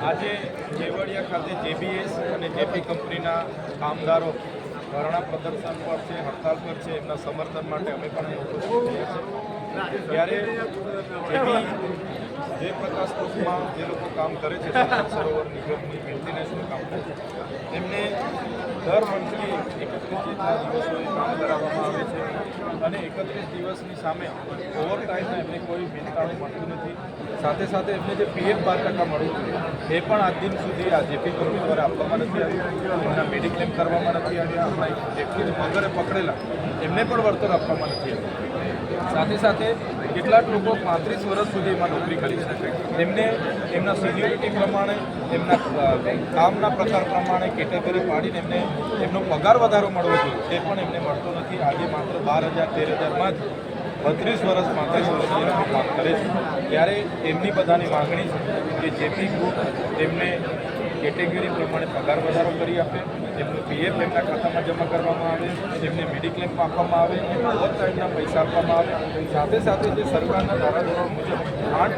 આજે કેવડિયા ખાતે જેબીએસ અને જેપી કંપનીના કામદારો ધરણા પ્રદર્શન પર છે, હડતાલ પર છે. એમના સમર્થન માટે અમે પણ ઉપસ્થિત થયા છીએ. ત્યારે જે પ્રકાશ ગ્રુપમાં જે લોકો કામ કરે છે, સરદાર સરોવર નિગમની મેન્ટેનન્સનું કામ કરે છે, એમને દર મંથલી 31 જેટલા દિવસોએ કામ કરાવવામાં આવે છે અને 31 દિવસની સામે ઓવરટાઈમના એમને કોઈ મિલતાણું મળતું નથી. સાથે સાથે એમને જે પીએફ 12% મળવું જોઈએ એ પણ આજ દિન સુધી આ જેપી કંપની દ્વારા આપવામાં નથી આવ્યું. એમના મેડિક્લેમ કરવામાં નથી આવ્યા. આપણા એક વ્યક્તિને મગરે પકડેલા એમને પણ વળતર આપવામાં નથી આવ્યું. સાથે સાથે કેટલાક લોકો 35 વર્ષ સુધી એમાં નોકરી કરી છે. એમને એમના સિનિયોરિટી પ્રમાણે, એમના કામના પ્રકાર પ્રમાણે કેટેગરી પાડીને એમને એમનો પગાર વધારો મળવો જોઈએ તે પણ એમને મળતો નથી. આજે માત્ર 12,000-13,000માં જ 32 વર્ષ 35 વર્ષથી લોકો કામ કરે છે. ત્યારે એમની બધાની માગણી છે કે જેપી ગ્રુપ એમને કેટેગરી પ્રમાણે પગાર વધારો કરી આપે, એમનું પીએફ એમના ખાતામાં જમા કરવામાં આવે, એમને મેડિક્લેમ આપવામાં આવે, ઓવરટાઈમના પૈસા આપવામાં આવે. સાથે સાથે જે સરકારના ધારાધોરણ મુજબ 8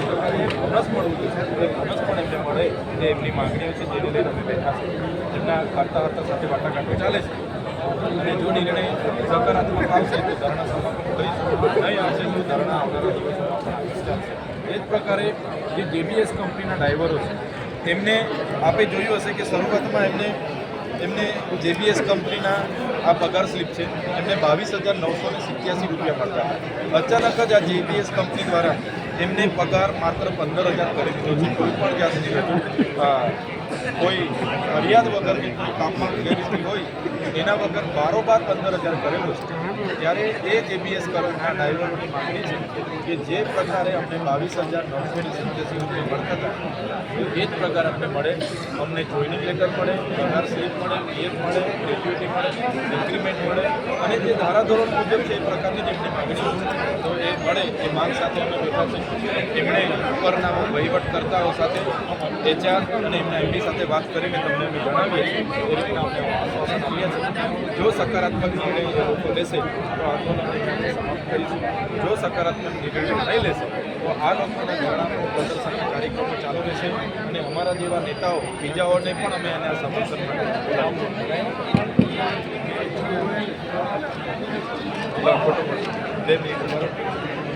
પ્રકારે બોનસ મળવું જોઈએ એ બોનસ પણ એમને મળે એ એમની માગણીઓ છે, જેને લઈને અમે બેઠા છે. એમના કરતા સાથે વાટાઘાટો ચાલે છે અને જો નિર્ણય સકારાત્મક આવશે તો ધરણા સમાપન કરીશું, નહીં આવશે તો ધરણા આવનારા દિવસોમાં પણ આગળ ચાલશે. એ જ પ્રકારે જે જેબીએસ કંપનીના ડ્રાઈવરો છે એમને આપે જોયું હશે કે શરૂઆતમાં એમને જેબીએસ કંપનીના આ પગાર સ્લીપ છે એમને 22,987 રૂપિયા મળતા. અચાનક જ આ જેબીએસ કંપની દ્વારા એમને પગાર માત્ર 15,000 કરી દીધો છે. કોઈ પણ જાતની કોઈ ફરિયાદ વગરની કોઈ કામમાં ગેરરીતિ હોય એના વગર બારોબાર 15,000 કરેલો છે. ત્યારે એ જેબીએસ કંપનીના ડ્રાઈવરોની માંગણી છે કે જે પ્રકારે અમને 22,987 રૂપિયા મળતા હતા એ જ પ્રકાર અમને મળે. અમને જોઈનિંગ લેટર મળે, પગાર સ્લીપ મળે, પીએફ મળે, ગ્રેજ્યુટી મળે, ઇન્ક્રીમેન્ટ મળે અને જે ધારાધોરણ મુજબ છે એ પ્રકારની જેમની માંગણી તો એ મળે એ માંગ સાથે અમે બેઠા છે. એમણે ઉપરના વહીવટકર્તાઓ સાથે એચઆર અને એમના એમડી સાથે વાત કરીને તમને અમે જણાવીએ છીએ એ રીતના અમને આશ્વાસન આપ્યા છે. જો સકારાત્મક નિર્ણય એ લોકો લેશે તો આંદોલનને સમાપ્ત કરીશું. જો સકારાત્મક નિર્ણય નહીં લેશે તો આ લોકોના ધરણા પ્રદર્શનના કાર્યક્રમો ચાલુ રહેશે અને અમારા જેવા નેતાઓ બીજાઓને પણ અમે આના સમર્થન માટે 2 મિનિટ